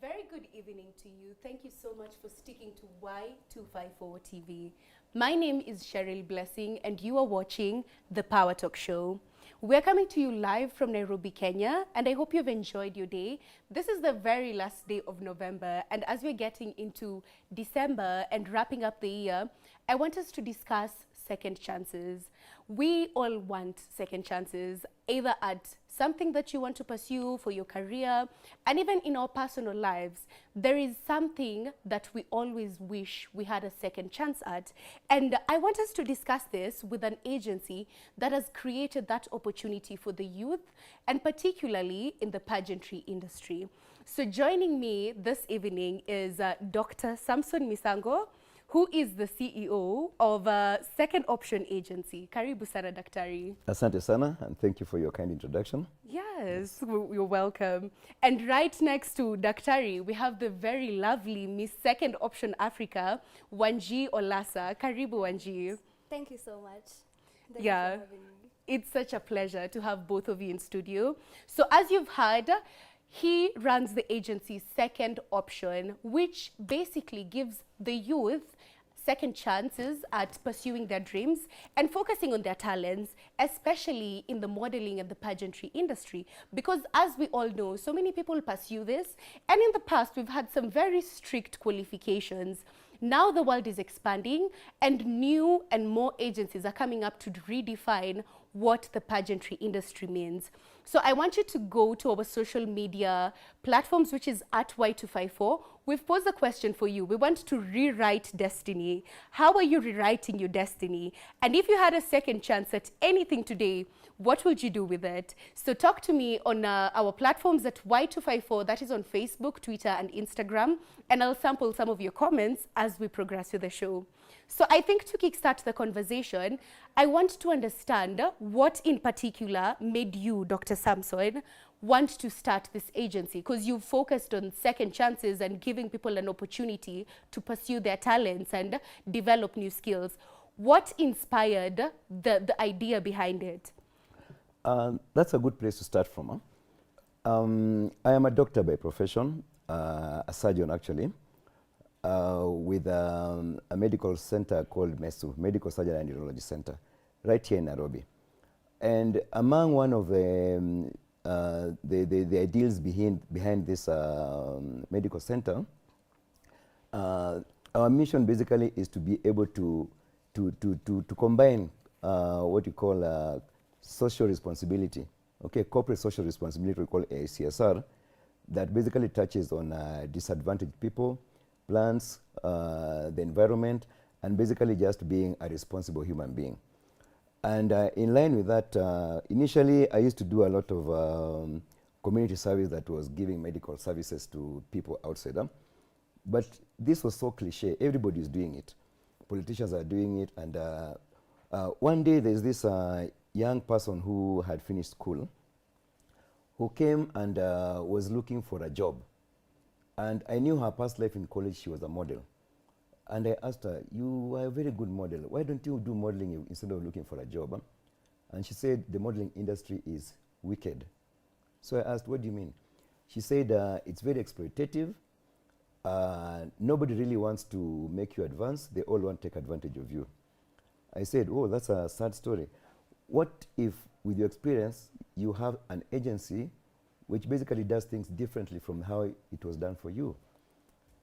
very good evening to you. Thank you so much for sticking to Y254 TV. My name is Sheryl Blessing and you are watching The Power Talk Show. We're coming to you live from Nairobi, Kenya, and I hope you've enjoyed your day. This is the very last day of November, and as we're getting into December and wrapping up the year, I want us to discuss second chances. We all want second chances, either at something that you want to pursue for your career, and even in our personal lives. There is something that we always wish we had a second chance at. And I want us to discuss this with an agency that has created that opportunity for the youth, and particularly in the pageantry industry. So joining me this evening is Dr. Samson Misango, who is the CEO of Second Option Agency. Karibu sana, Daktari. Asante sana, and thank you for your kind introduction. Yes, you're welcome. And right next to Daktari, we have the very lovely Miss Second Option Africa, Wanjih Olasa. Karibu, Wanjih. Thank you so much. Thank Yeah, you for having me. it's such a pleasure to have both of you in studio. So as you've heard, he runs the agency Second Option, which basically gives the youth second chances at pursuing their dreams and focusing on their talents, especially in the modeling and the pageantry industry. Because as we all know, so many people pursue this, and in the past we've had some very strict qualifications. Now the world is expanding and new and more agencies are coming up to redefine what the pageantry industry means. So I want you to go to our social media platforms, which is at Y254. We've posed a question for you. We want to rewrite destiny. How are you rewriting your destiny? And if you had a second chance at anything today, what would you do with it? So talk to me on our platforms at Y254, that is on Facebook, Twitter, and Instagram. And I'll sample some of your comments as we progress with the show. So I think to kickstart the conversation, I want to understand what in particular made you, Dr. Samson, want to start this agency, because you've focused on second chances and giving people an opportunity to pursue their talents and develop new skills. What inspired the idea behind it? That's a good place to start from. I am a doctor by profession, a surgeon actually, with a medical center called MESU, Medical Surgery and Urology Center, right here in Nairobi. And among one of the ideals behind this medical center, our mission basically is to be able to combine what you call social responsibility, okay, corporate social responsibility, we call CSR, that basically touches on disadvantaged people, plants, the environment, and basically just being a responsible human being. And in line with that, initially I used to do a lot of community service that was giving medical services to people outside. But this was so cliche, everybody is doing it. Politicians are doing it, and one day there's this young person who had finished school who came and was looking for a job. And I knew her past life in college, she was a model. And I asked her, you are a very good model. Why don't you do modeling instead of looking for a job? And she said, the modeling industry is wicked. So I asked, what do you mean? She said, it's very exploitative. Nobody really wants to make you advance. They all want to take advantage of you. I said, oh, that's a sad story. What if, with your experience, you have an agency which basically does things differently from how it was done for you?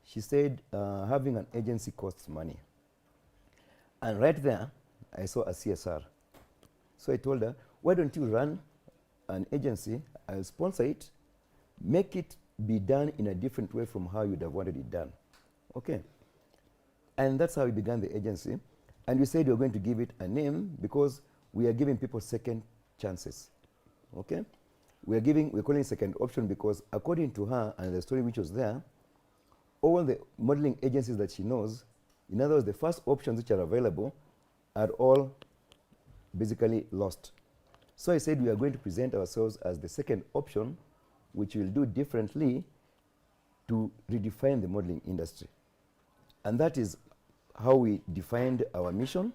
She said, having an agency costs money. And right there, I saw a CSR. So I told her, why don't you run an agency, I'll sponsor it, make it be done in a different way from how you'd have wanted it done. Okay. And that's how we began the agency. And we said we were going to give it a name because we are giving people second chances. Okay. We're calling it Second Option because according to her and the story which was there, all the modeling agencies that she knows, in other words, the first options which are available are all basically lost. So I said we are going to present ourselves as the second option, which will do differently to redefine the modeling industry. And that is how we defined our mission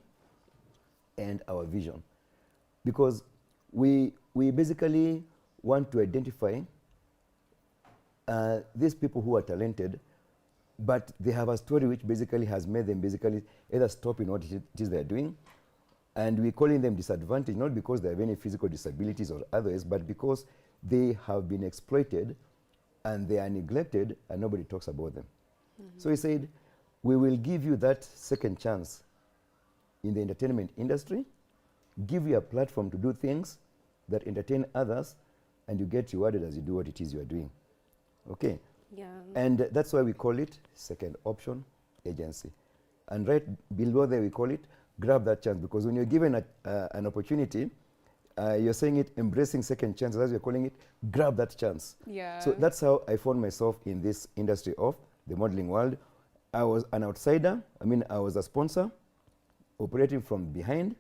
and our vision. Because we basically want to identify these people who are talented, but they have a story which basically has made them basically either stop in what it is they're doing, and we're calling them disadvantaged, not because they have any physical disabilities or others, but because they have been exploited and they are neglected and nobody talks about them. So he said, we will give you that second chance in the entertainment industry, give you a platform to do things that entertain others, and you get rewarded as you do what it is you are doing. Okay? Yeah. And that's why we call it second option agency. And right below there we call it grab that chance, because when you're given an opportunity, you're saying it embracing second chances, as you're calling it, grab that chance. Yeah. So that's how I found myself in this industry of the modeling world. I was an outsider. I mean, I was a sponsor operating from behind,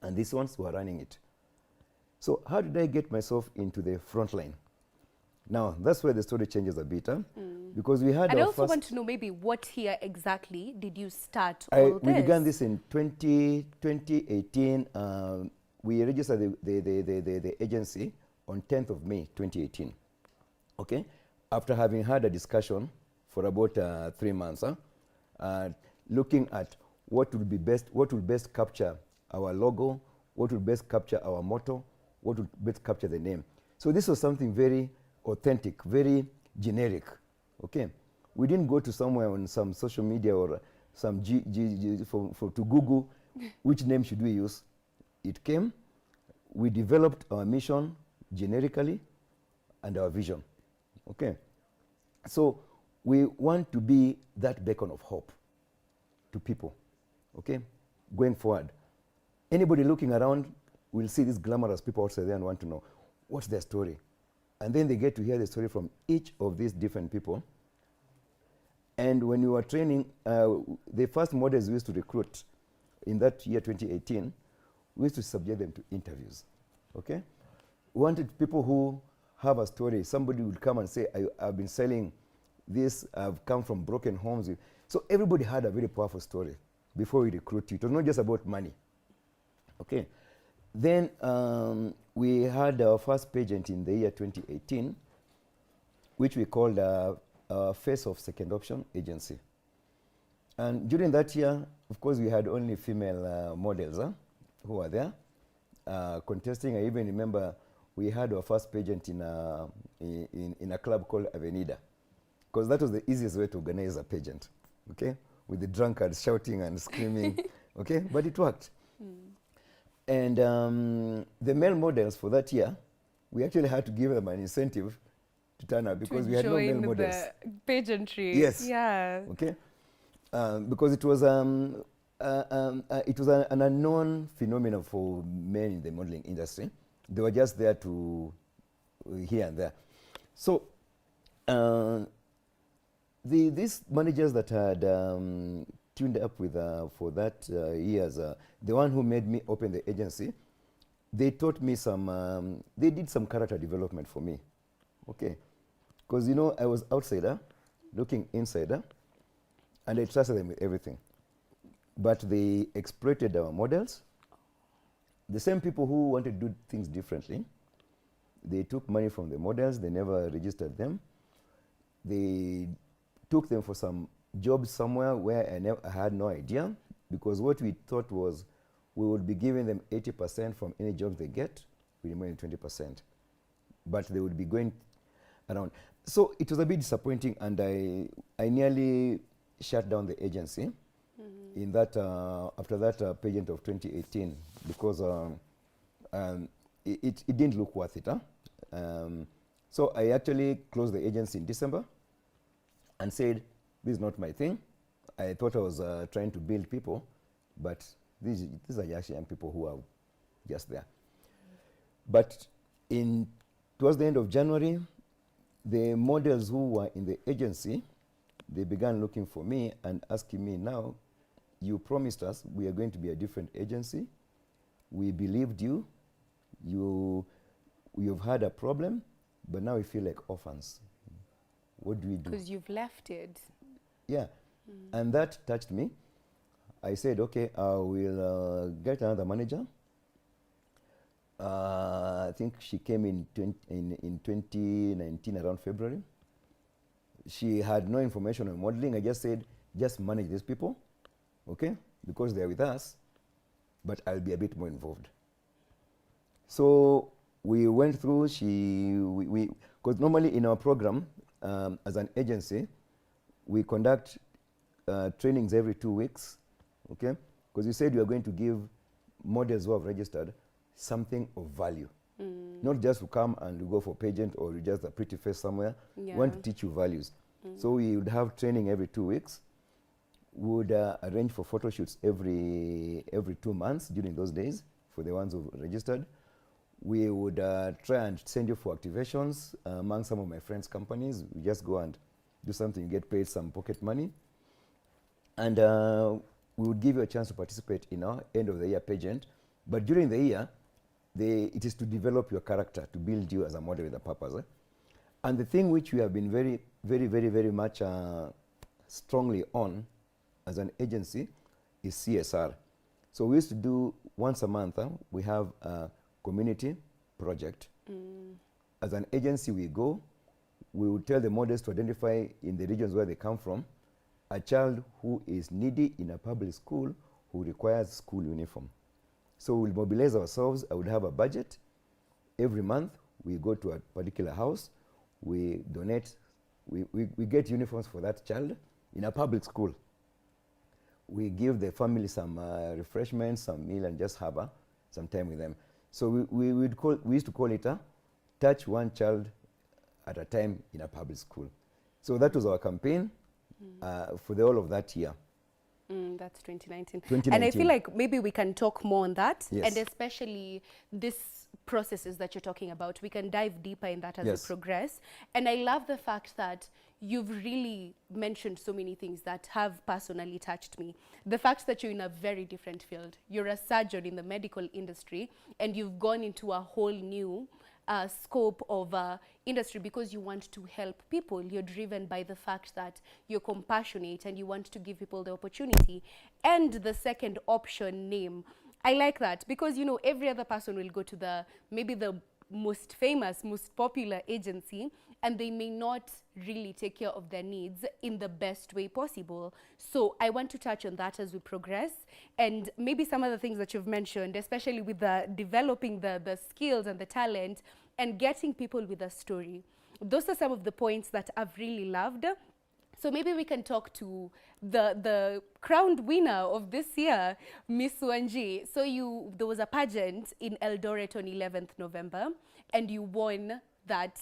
and these ones were running it. So how did I get myself into the front line? Now, that's where the story changes a bit, because we had And I our also first... want to know maybe what year exactly did you start all We this? began this in 2018. We registered the agency on 10th of May, 2018. Okay? After having had a discussion for about 3 months, looking at what would be best, what will best capture our logo, what will best capture our motto, what would best capture the name. So this was something very authentic, very generic. Okay? We didn't go to somewhere on some social media or some to Google which name should we use. It came, we developed our mission generically and our vision. Okay? So we want to be that beacon of hope to people, okay, going forward. Anybody looking around will see these glamorous people outside there and want to know what's their story. And then they get to hear the story from each of these different people. And when we were training, the first models we used to recruit in that year, 2018, we used to subject them to interviews, okay? We wanted people who have a story. Somebody would come and say, I've been selling this, I've come from broken homes. So everybody had a very powerful story before we recruit you. It was not just about money, okay? Then we had our first pageant in the year 2018, which we called Face of Second Option Agency. And during that year, of course, we had only female models who were there contesting. I even remember we had our first pageant in a club called Avenida, because that was the easiest way to organize a pageant, okay, with the drunkards shouting and screaming, okay, but it worked. And the male models for that year, we actually had to give them an incentive to turn up because we had no male models. The pageantry. Yes. Yeah. Okay. Because it was an unknown phenomenon for men in the modeling industry. They were just there to here and there. So these managers that had tuned up with for that years, the one who made me open the agency, they taught me some, they did some character development for me, okay? Because, you know, I was outsider, looking insider, and I trusted them with everything. But they exploited our models. The same people who wanted to do things differently, they took money from the models, they never registered them. They took them for some jobs somewhere where I had no idea, because what we thought was we would be giving them 80% from any job they get, we remain 20%. But they would be going around. So it was a bit disappointing, and I nearly shut down the agency in that, after that pageant of 2018, because it didn't look worth it. So I actually closed the agency in December and said, this is not my thing. I thought I was trying to build people, but these are just young people who are just there. But towards the end of January, the models who were in the agency, they began looking for me and asking me, now, you promised us we are going to be a different agency. We believed you. You've had a problem, but now we feel like orphans. What do we do? Because you've left it. Yeah, and that touched me. I said, okay, I will get another manager. I think she came in 2019, around February. she had no information on modeling. I just said, just manage these people, okay, because they're with us, but I'll be a bit more involved. So we went through, because normally in our program, as an agency, we conduct trainings every 2 weeks, okay? Because we said we are going to give models who have registered something of value. Not just to come and you go for pageant or you just a pretty face somewhere. We want to teach you values. So we would have training every 2 weeks. We would arrange for photo shoots every 2 months during those days for the ones who registered. We would try and send you for activations among some of my friends' companies. We just go and do something, you get paid some pocket money. And we would give you a chance to participate in our end of the year pageant. But during the year, it is to develop your character, to build you as a model with a purpose. And the thing which we have been very much strongly on as an agency is CSR. So we used to do once a month, we have a community project. As an agency, we go, we would tell the models to identify in the regions where they come from, a child who is needy in a public school who requires school uniform. So we'll mobilize ourselves. I would have a budget. Every month, we go to a particular house. We donate. We get uniforms for that child in a public school. We give the family some refreshments, some meal, and just have some time with them. So we used to call it a touch one child at a time in a public school. So that was our campaign for the whole of that year. That's 2019. And I feel like maybe we can talk more on that. Yes. And especially this processes that you're talking about, we can dive deeper in that as we progress. And I love the fact that you've really mentioned so many things that have personally touched me. The fact that you're in a very different field. You're a surgeon in the medical industry, and you've gone into a whole new scope of industry because you want to help people. You're driven by the fact that you're compassionate and you want to give people the opportunity. And the second option name, I like that because, you know, every other person will go to maybe the most famous, most popular agency, and they may not really take care of their needs in the best way possible. So I want to touch on that as we progress, and maybe some of the things that you've mentioned, especially with the developing the skills and the talent and getting people with a story. Those are some of the points that I've really loved. So maybe we can talk to the crowned winner of this year, Miss Wanjih. So there was a pageant in Eldoret on 11th November, and you won that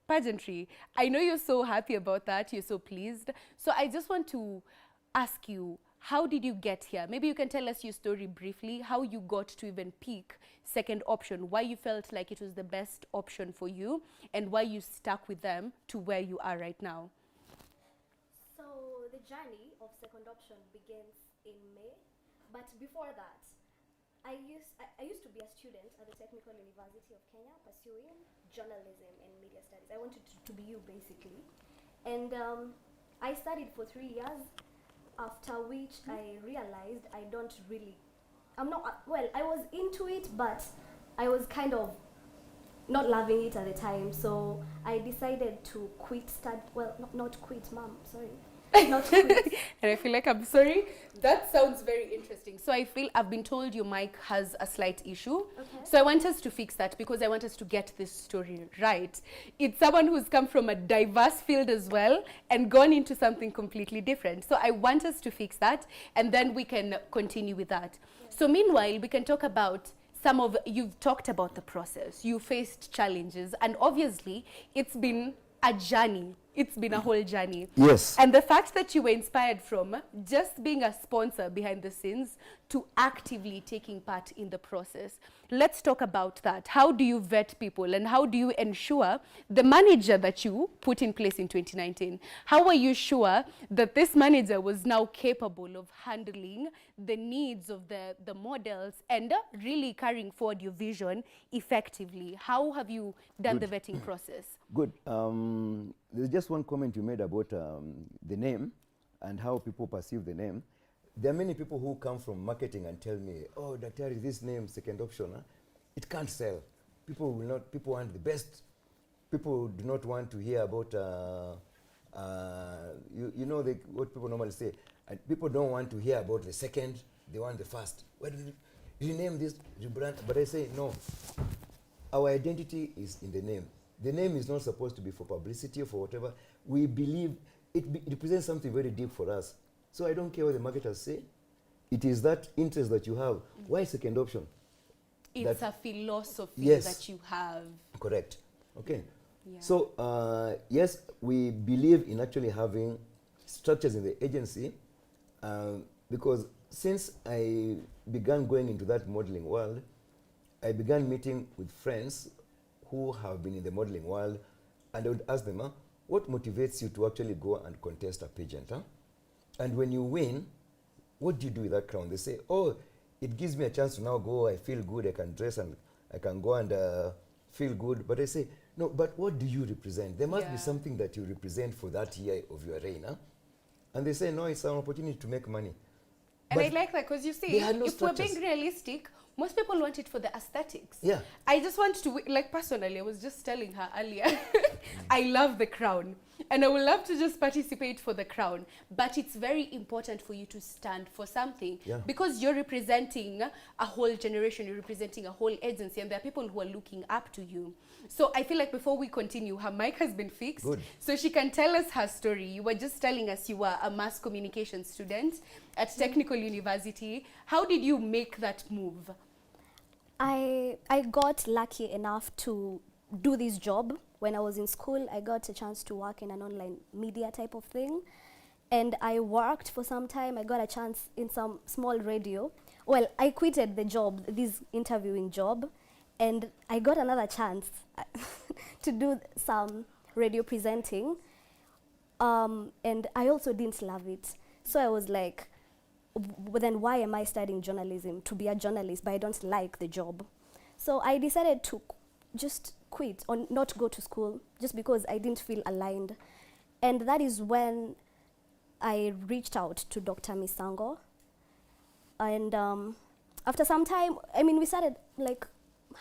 pageantry. I know you're so happy about that. You're so pleased. So I just want to ask you, how did you get here? Maybe you can tell us your story briefly, how you got to even pick second option, why you felt like it was the best option for you, and why you stuck with them to where you are right now. So the journey of second option begins in May, but before that, I used to be a student at the Technical University of Kenya pursuing journalism and media studies. I wanted to be you, basically. And I studied for 3 years, after which I realized I was into it, but I was kind of not loving it at the time. So I decided to quit not quit, mom, sorry. Not quit. And I feel like I'm sorry. That sounds very interesting. So I've been told your mic has a slight issue. Okay. So I want us to fix that because I want us to get this story right. It's someone who's come from a diverse field as well and gone into something completely different. So I want us to fix that, and then we can continue with that. Yes. So meanwhile, we can talk about you've talked about the process. You faced challenges, and obviously it's been a journey. It's been a whole journey. Yes. And the fact that you were inspired from just being a sponsor behind the scenes to actively taking part in the process. Let's talk about that. How do you vet people, and how do you ensure the manager that you put in place in 2019, how are you sure that this manager was now capable of handling the needs of the models and really carrying forward your vision effectively? How have you done the vetting process? Good. There's just one comment you made about the name and how people perceive the name. There are many people who come from marketing and tell me, oh, Daktari, this name, second option, it can't sell. People want the best. People do not want to hear about You know what people normally say, and people don't want to hear about the second, they want the first. Why do you rename this, rebrand? But I say, no, our identity is in the name. The name is not supposed to be for publicity or for whatever. We believe it represents something very deep for us. So I don't care what the marketers say. It is that interest that you have. Why second option? It's a philosophy yes, that you have. Correct. Okay. Yeah. So yes, we believe in actually having structures in the agency because since I began going into that modeling world, I began meeting with friends who have been in the modeling world, and I would ask them, what motivates you to actually go and contest a pageant? And when you win, what do you do with that crown? They say, oh, it gives me a chance to now go, I feel good, I can dress and I can go and feel good. But I say, no, but what do you represent? There must be something that you represent for that year of your reign. And they say, no, it's an opportunity to make money. And but I like that because you see, no if structures. we're being realistic, most people want it for the aesthetics. Yeah. I just want to, like personally, I was just telling her earlier, I love the crown. And I would love to just participate for the crown. But it's very important for you to stand for something. Yeah. Because you're representing a whole generation, you're representing a whole agency, and there are people who are looking up to you. So I feel like before we continue, her mic has been fixed. Good. So she can tell us her story. You were just telling us you were a mass communication student at Technical University. How did you make that move? I got lucky enough to do this job. When I was in school, I got a chance to work in an online media type of thing. And I worked for some time. I got a chance in some small radio. Well, I quitted the job, this interviewing job, and I got another chance to do some radio presenting. And I also didn't love it. So I was like, then why am I studying journalism? To be a journalist, but I don't like the job. So I decided to just quit or not go to school just because I didn't feel aligned. And that is when I reached out to Dr. Misango. And after some time, I mean, we started like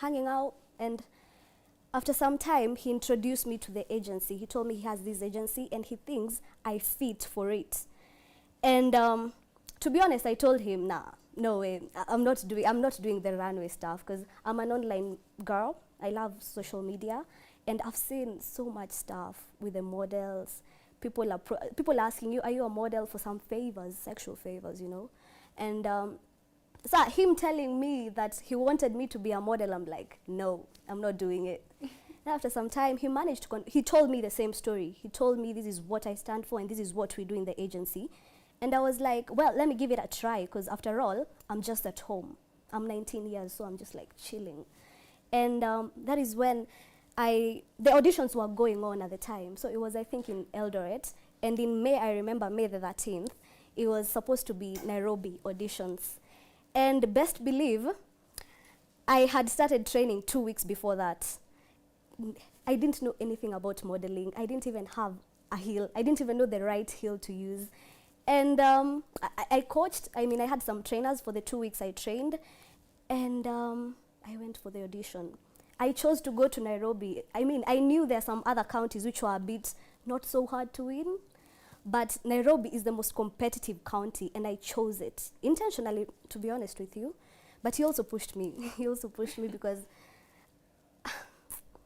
hanging out, and after some time, he introduced me to the agency. He told me he has this agency and he thinks I fit for it. And to be honest, I told him, nah, no way, I'm not doing the runway stuff because I'm an online girl. I love social media, and I've seen so much stuff with the models. People are asking you, are you a model for some favors, sexual favors, you know? And so him telling me that he wanted me to be a model, I'm like, no, I'm not doing it. And after some time, he managed to, he told me the same story. He told me this is what I stand for and this is what we do in the agency. And I was like, well, let me give it a try, because after all, I'm just at home. I'm 19 years, so I'm just like chilling. And that is when the auditions were going on at the time. So it was, I think, in Eldoret. And in May, I remember May the 13th, it was supposed to be Nairobi auditions. And best believe, I had started training 2 weeks before that. I didn't know anything about modeling. I didn't even have a heel. I didn't even know the right heel to use. And I coached. I mean, I had some trainers for the 2 weeks I trained. And I went for the audition. I chose to go to Nairobi. I mean, I knew there are some other counties which were a bit not so hard to win, but Nairobi is the most competitive county, and I chose it intentionally, to be honest with you. But he also pushed me. He also pushed me because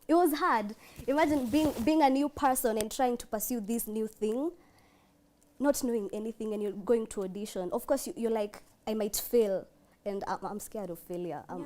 it was hard. Imagine being a new person and trying to pursue this new thing, not knowing anything, and you're going to audition. Of course, you're like, I might fail. And I'm scared of failure. Yeah,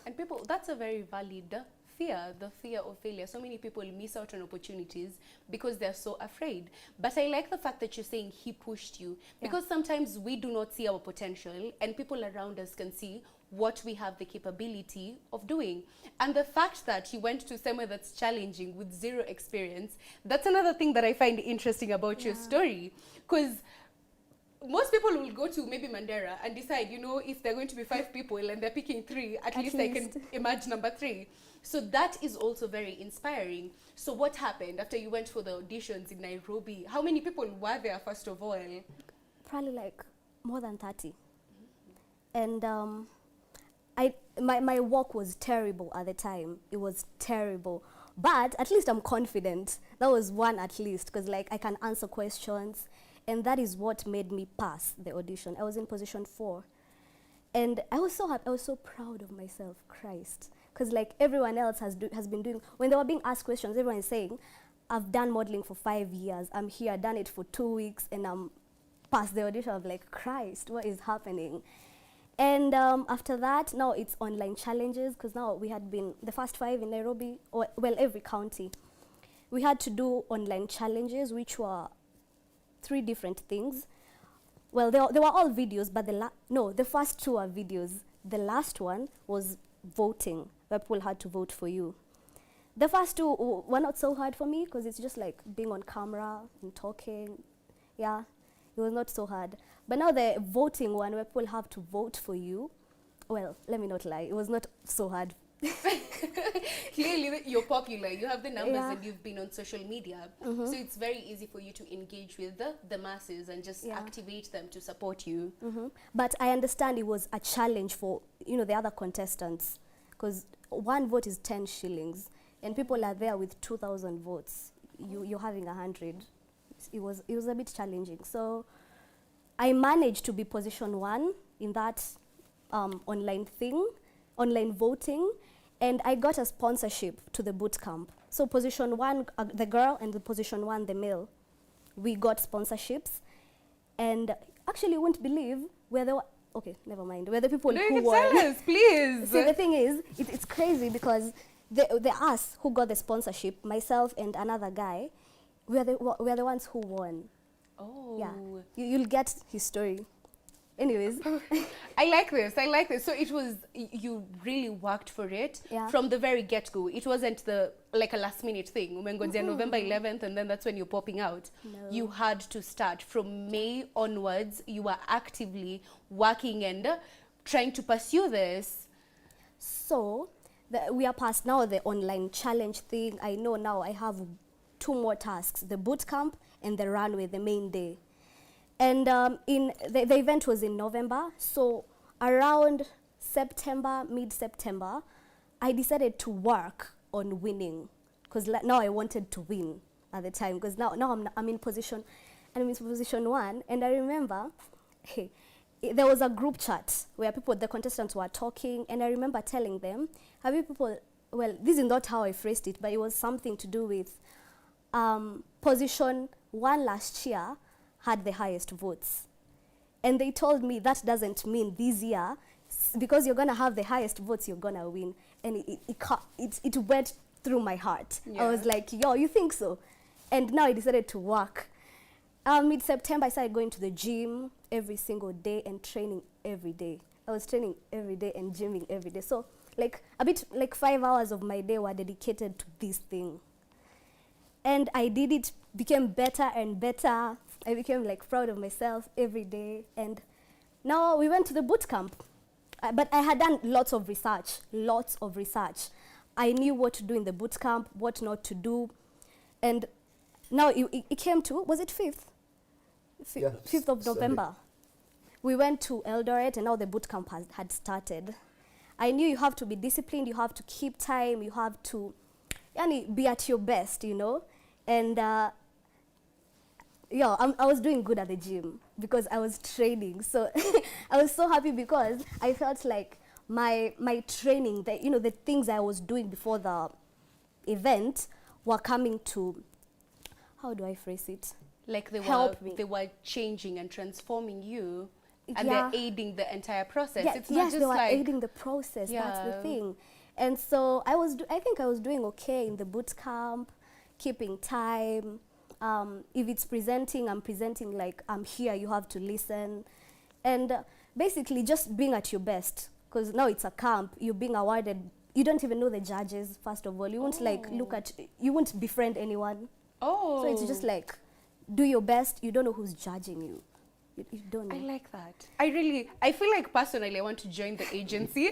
and people, that's a very valid fear, the fear of failure. So many people miss out on opportunities because they're so afraid. But I like the fact that you're saying he pushed you, because sometimes we do not see our potential, and people around us can see what we have the capability of doing. And the fact that you went to somewhere that's challenging with zero experience, that's another thing that I find interesting about your story. Because most people will go to maybe Mandera and decide, you know, if they're going to be 5 people and they're picking 3, at least I can emerge number 3. So that is also very inspiring. So what happened after you went for the auditions in Nairobi? How many people were there, first of all? Probably like more than 30. And my work was terrible at the time. It was terrible. But at least I'm confident That was one at least, because like I can answer questions, and that is what made me pass the audition. I was in position 4, and I was so happy. I was so proud of myself, Christ, because like everyone else has been doing. When they were being asked questions, everyone is saying, "I've done modeling for 5 years. I'm here. Done it for 2 weeks, and I'm past the audition." Of like, Christ, what is happening? And after that, now it's online challenges, because now we had been the first 5 in Nairobi, or well, every county. We had to do online challenges, which were 3 different things. Well, they were all videos, but the first 2 are videos. The last one was voting, where people had to vote for you. The first 2 were not so hard for me, because it's just like being on camera and talking. Yeah, it was not so hard. But now the voting one, where people have to vote for you, well, let me not lie, it was not so hard. Clearly, you're popular. You have the numbers, and you've been on social media. So it's very easy for you to engage with the masses and just activate them to support you. But I understand it was a challenge for, the other contestants, because 1 vote is 10 shillings, and people are there with 2,000 votes. You're having 100. It was a bit challenging. So I managed to be position 1 in that online voting, and I got a sponsorship to the boot camp. So position 1, the girl, and the position 1, the male, we got sponsorships. And actually, you won't believe where they were. Okay, never mind. Where the people who won. Tell us, please. See, the thing is, it's crazy, because the us who got the sponsorship, myself and another guy, we're the ones who won. Oh. Yeah, you'll get his story. Anyways. I like this. So it was, you really worked for it from the very get-go. It wasn't like a last-minute thing. Umengojea November 11th, and then that's when you're popping out. No. You had to start. From May onwards, you were actively working and trying to pursue this. So we are past now the online challenge thing. I know now I have 2 more tasks, the boot camp and the runway, the main day. And the event was in November, so around September, mid-September, I decided to work on winning, because now I wanted to win at the time, because now I'm in position 1, and I remember there was a group chat where the contestants were talking, and I remember telling them, have you people, well, this is not how I phrased it, but it was something to do with position 1 last year had the highest votes. And they told me that doesn't mean this year, because you're going to have the highest votes, you're going to win. And it went through my heart. I was like, yo, you think so? And now I decided to work. Mid-September, I started going to the gym every single day and training every day. I was training every day and gymming every day. So like 5 hours of my day were dedicated to this thing. And I did it, became better and better. I became like proud of myself every day. And now we went to the boot camp. But I had done lots of research. I knew what to do in the boot camp, what not to do. And now it came to, was it 5th? 5th of November. Sunday. We went to Eldoret, and now the boot camp had started. I knew you have to be disciplined, you have to keep time, you have to be at your best, And I was doing good at the gym because I was training. So I was so happy because I felt like my training, the things I was doing before the event were coming to, how do I phrase it? Like they were changing and transforming you, and they're aiding the entire process. Yeah, it's not just they were like aiding the process. That's the thing. And so I think I was doing okay in the boot camp, keeping time. If it's presenting, I'm presenting like I'm here, you have to listen. And basically just being at your best, because now it's a camp, you're being awarded. You don't even know the judges, first of all. You won't you won't befriend anyone. Oh. So it's just like, do your best, you don't know who's judging you. You don't know. I like that. I feel like personally I want to join the agency.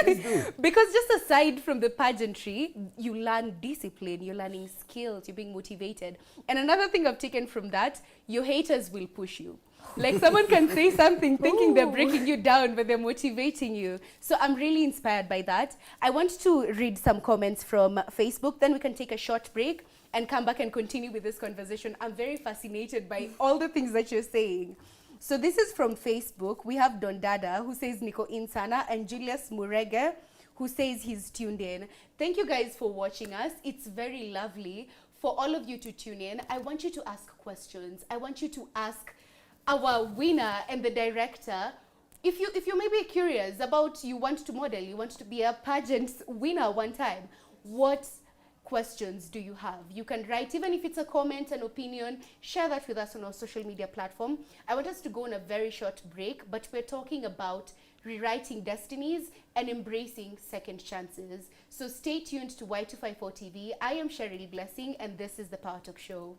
Please do. Because just aside from the pageantry, you learn discipline, you're learning skills, you're being motivated. And another thing I've taken from that, your haters will push you. Like someone can say something thinking they're breaking you down, but they're motivating you. So I'm really inspired by that. I want to read some comments from Facebook, then we can take a short break. and come back and continue with this conversation. I'm very fascinated by all the things that you're saying. So this is from Facebook. We have Don Dada, who says Nico Insana, and Julius Murege, who says he's tuned in. Thank you guys for watching us. It's very lovely for all of you to tune in. I want you to ask questions. I want you to ask our winner and the director, if you may be curious about, you want to model, you want to be a pageant winner one time, what questions do you have? You can write, even if it's a comment, an opinion, share that with us on our social media platform. I want us to go on a very short break, but we're talking about rewriting destinies and embracing second chances. So stay tuned to Y254 TV. I am Sheryl Blessing, and this is the Power Talk Show.